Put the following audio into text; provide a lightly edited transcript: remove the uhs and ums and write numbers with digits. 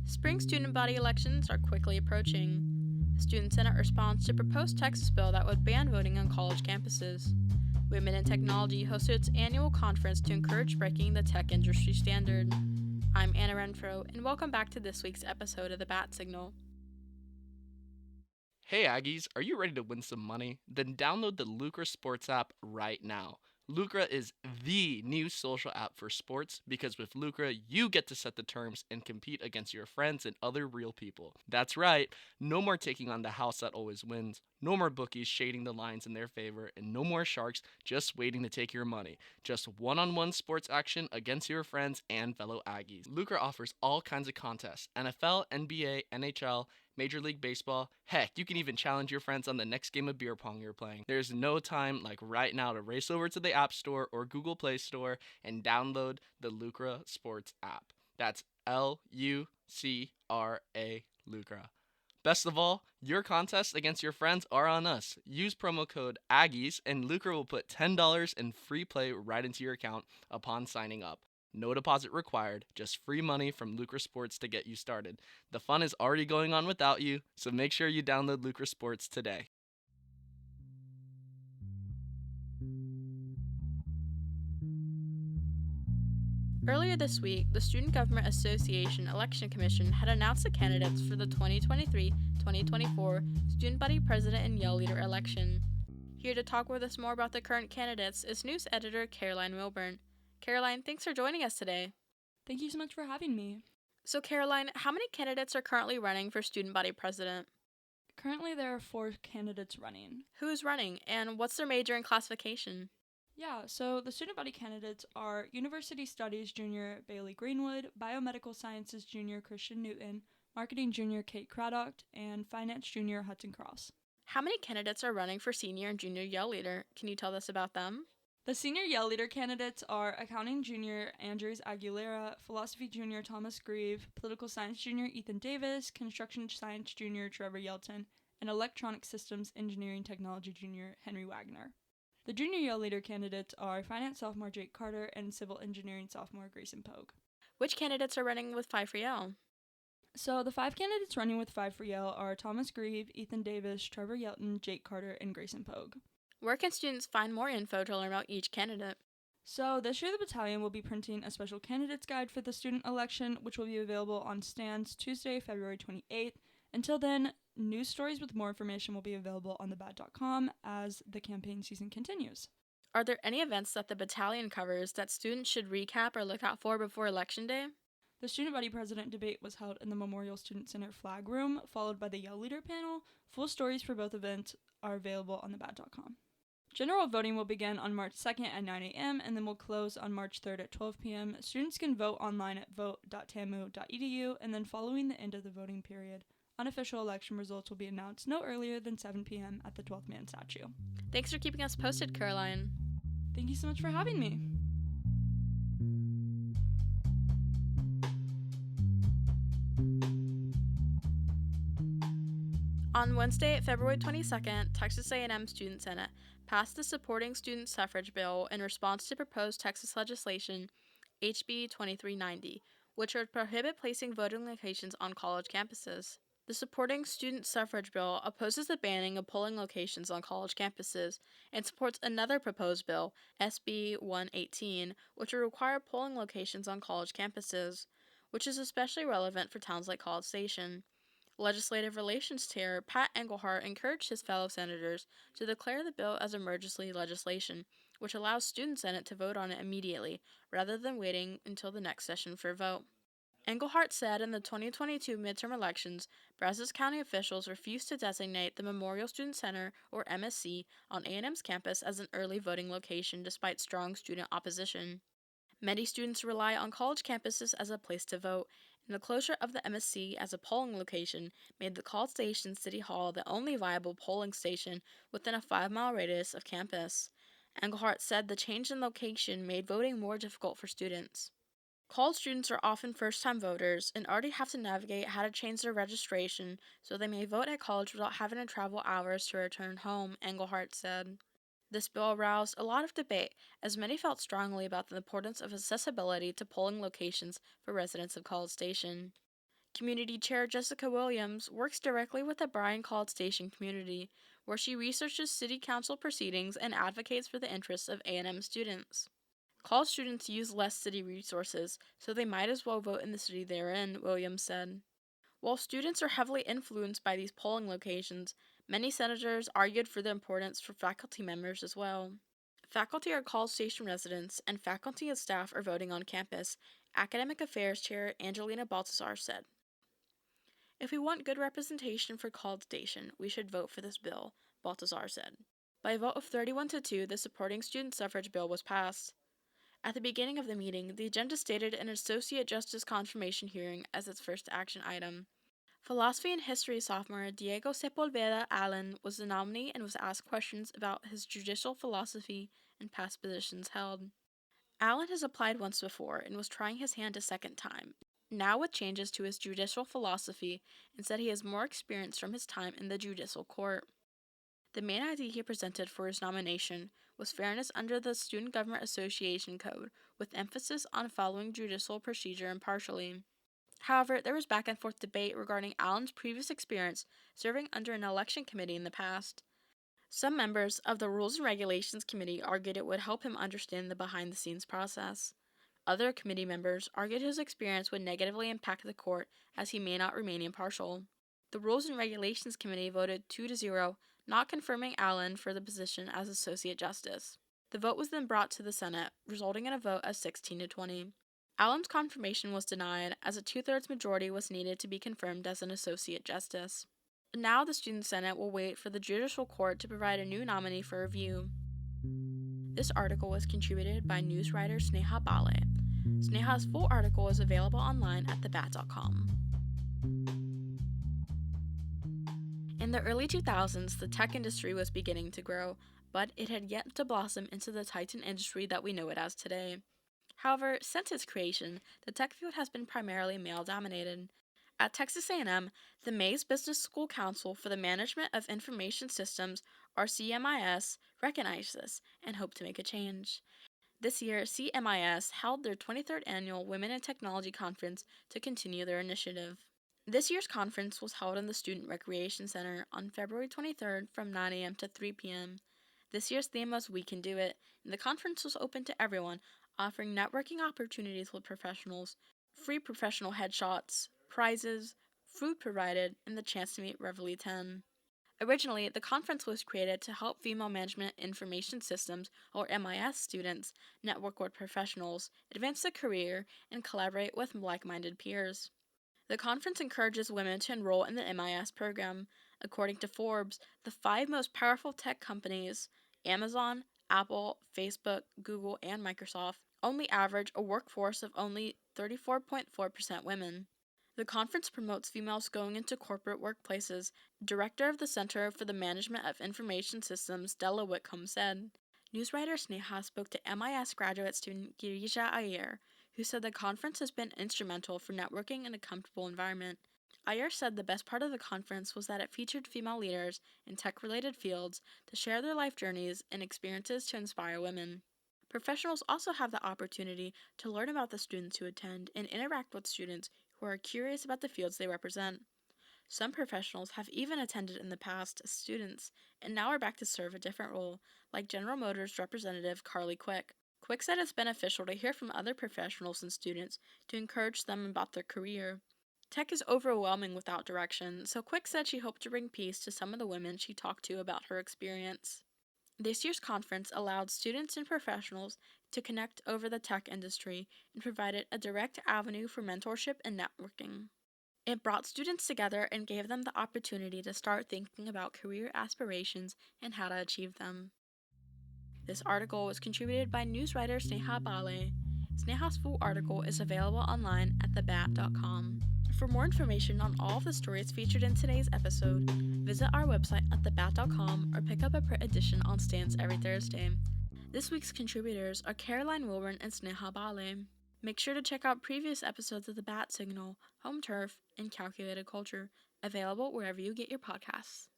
Spring student body elections are quickly approaching. The Student Senate responds to proposed Texas bill that would ban voting on college campuses. Women in Technology hosted its annual conference to encourage breaking the tech industry standard. I'm Ana Renfroe, and welcome back to this week's episode of the Batt Signal. Hey Aggies, are you ready to win some money? Then download the Lucra Sports app right now. Lucra is the new social app for sports because with Lucra, you get to set the terms and compete against your friends and other real people. That's right, no more taking on the house that always wins, no more bookies shading the lines in their favor, and no more sharks just waiting to take your money. Just one-on-one sports action against your friends and fellow Aggies. Lucra offers all kinds of contests: NFL, NBA, NHL, Major League Baseball. Heck, you can even challenge your friends on the next game of beer pong you're playing. There's no time like right now to race over to the App Store or Google Play Store and download the Lucra Sports app. That's Lucra, Lucra. Best of all, your contests against your friends are on us. Use promo code AGGIES and Lucra will put $10 in free play right into your account upon signing up. No deposit required, just free money from Lucra Sports to get you started. The fun is already going on without you, so make sure you download Lucra Sports today. Earlier this week, the Student Government Association Election Commission had announced the candidates for the 2023-2024 Student Body President and Yell Leader election. Here to talk with us more about the current candidates is news editor Caroline Wilburn. Caroline, thanks for joining us today. Thank you so much for having me. So Caroline, how many candidates are currently running for Student Body President? Currently, there are 4 candidates running. Who's running, and what's their major and classification? Yeah, so the student body candidates are University Studies Junior Bailey Greenwood, Biomedical Sciences Junior Christian Newton, Marketing Junior Kate Craddock, and Finance Junior Hudson Cross. How many candidates are running for Senior and Junior Yell Leader? Can you tell us about them? The Senior Yell Leader candidates are Accounting Junior Andres Aguilera, Philosophy Junior Thomas Grieve, Political Science Junior Ethan Davis, Construction Science Junior Trevor Yelton, and Electronic Systems Engineering Technology Junior Henry Wagner. The Junior Yell Leader candidates are Finance Sophomore Jake Carter and Civil Engineering Sophomore Grayson Pogue. Which candidates are running with 5 for Yell? So the 5 candidates running with 5 for Yell are Thomas Grieve, Ethan Davis, Trevor Yelton, Jake Carter, and Grayson Pogue. Where can students find more info to learn about each candidate? So this year the Battalion will be printing a special candidates guide for the student election, which will be available on stands Tuesday, February 28th. Until then, news stories with more information will be available on thebat.com as the campaign season continues. Are there any events that the Battalion covers that students should recap or look out for before Election Day? The Student Body President debate was held in the Memorial Student Center flag room, followed by the Yell Leader panel. Full stories for both events are available on thebat.com. General voting will begin on March 2nd at 9 a.m. and then will close on March 3rd at 12 p.m. Students can vote online at vote.tamu.edu, and then following the end of the voting period, unofficial election results will be announced no earlier than 7 p.m. at the 12th-man statue. Thanks for keeping us posted, Caroline. Thank you so much for having me. On Wednesday, February 22nd, Texas A&M Student Senate passed the Supporting Student Suffrage Bill in response to proposed Texas legislation HB 2390, which would prohibit placing voting locations on college campuses. The Supporting Student Suffrage Bill opposes the banning of polling locations on college campuses and supports another proposed bill, SB 118, which would require polling locations on college campuses, which is especially relevant for towns like College Station. Legislative Relations Chair Pat Engelhardt encouraged his fellow senators to declare the bill as emergency legislation, which allows Student Senate to vote on it immediately, rather than waiting until the next session for a vote. Engelhardt said in the 2022 midterm elections, Brazos County officials refused to designate the Memorial Student Center, or MSC, on A&M's campus as an early voting location despite strong student opposition. Many students rely on college campuses as a place to vote, and the closure of the MSC as a polling location made the College Station City Hall the only viable polling station within a 5-mile radius of campus. Engelhardt said the change in location made voting more difficult for students. College students are often first-time voters and already have to navigate how to change their registration so they may vote at college without having to travel hours to return home, Engelhardt said. This bill aroused a lot of debate, as many felt strongly about the importance of accessibility to polling locations for residents of College Station. Community Chair Jessica Williams works directly with the Bryan-College Station community, where she researches city council proceedings and advocates for the interests of A&M students. College students use less city resources, so they might as well vote in the city they're in, Williams said. While students are heavily influenced by these polling locations, many senators argued for the importance for faculty members as well. Faculty are College Station residents, and faculty and staff are voting on campus, Academic Affairs Chair Angelina Baltazar said. If we want good representation for College Station, we should vote for this bill, Baltazar said. By a vote of 31-2, the supporting student suffrage bill was passed. At the beginning of the meeting, the agenda stated an Associate Justice confirmation hearing as its first action item. Philosophy and History sophomore Diego Sepulveda Allen was the nominee and was asked questions about his judicial philosophy and past positions held. Allen has applied once before and was trying his hand a second time, now with changes to his judicial philosophy, and said he has more experience from his time in the judicial court. The main idea he presented for his nomination was fairness under the Student Government Association Code, with emphasis on following judicial procedure impartially. However, there was back and forth debate regarding Allen's previous experience serving under an election committee in the past. Some members of the Rules and Regulations Committee argued it would help him understand the behind-the-scenes process. Other committee members argued his experience would negatively impact the court, as he may not remain impartial. The Rules and Regulations Committee voted 2-0, not confirming Allen for the position as Associate Justice. The vote was then brought to the Senate, resulting in a vote of 16-20. Allen's confirmation was denied, as a 2/3 majority was needed to be confirmed as an Associate Justice. Now the Student Senate will wait for the Judicial Court to provide a new nominee for review. This article was contributed by news writer Sneha Bhale. Sneha's full article is available online at thebat.com. In the early 2000s, the tech industry was beginning to grow, but it had yet to blossom into the titan industry that we know it as today. However, since its creation, the tech field has been primarily male-dominated. At Texas A&M, the Mays Business School Council for the Management of Information Systems, or CMIS, recognized this and hoped to make a change. This year, CMIS held their 23rd annual Women in Technology Conference to continue their initiative. This year's conference was held in the Student Recreation Center on February 23rd from 9 a.m. to 3 p.m. This year's theme was We Can Do It, and the conference was open to everyone, offering networking opportunities with professionals, free professional headshots, prizes, food provided, and the chance to meet Reveille 10. Originally, the conference was created to help female management information systems, or MIS students, network with professionals, advance their career, and collaborate with like-minded peers. The conference encourages women to enroll in the MIS program. According to Forbes, the 5 most powerful tech companies, Amazon, Apple, Facebook, Google, and Microsoft, only average a workforce of only 34.4% women. The conference promotes females going into corporate workplaces, Director of the Center for the Management of Information Systems, Della Whitcomb, said. News writer Sneha spoke to MIS graduate student Girija Iyer, who said the conference has been instrumental for networking in a comfortable environment. Iyer said the best part of the conference was that it featured female leaders in tech-related fields to share their life journeys and experiences to inspire women. Professionals also have the opportunity to learn about the students who attend and interact with students who are curious about the fields they represent. Some professionals have even attended in the past as students and now are back to serve a different role, like General Motors representative Carly Quick. Quick said it's beneficial to hear from other professionals and students to encourage them about their career. Tech is overwhelming without direction, so Quick said she hoped to bring peace to some of the women she talked to about her experience. This year's conference allowed students and professionals to connect over the tech industry and provided a direct avenue for mentorship and networking. It brought students together and gave them the opportunity to start thinking about career aspirations and how to achieve them. This article was contributed by news writer Sneha Bhale. Sneha's full article is available online at thebat.com. For more information on all of the stories featured in today's episode, visit our website at thebat.com or pick up a print edition on stands every Thursday. This week's contributors are Caroline Wilburn and Sneha Bhale. Make sure to check out previous episodes of the Batt Signal, Home Turf, and Calculated Culture, available wherever you get your podcasts.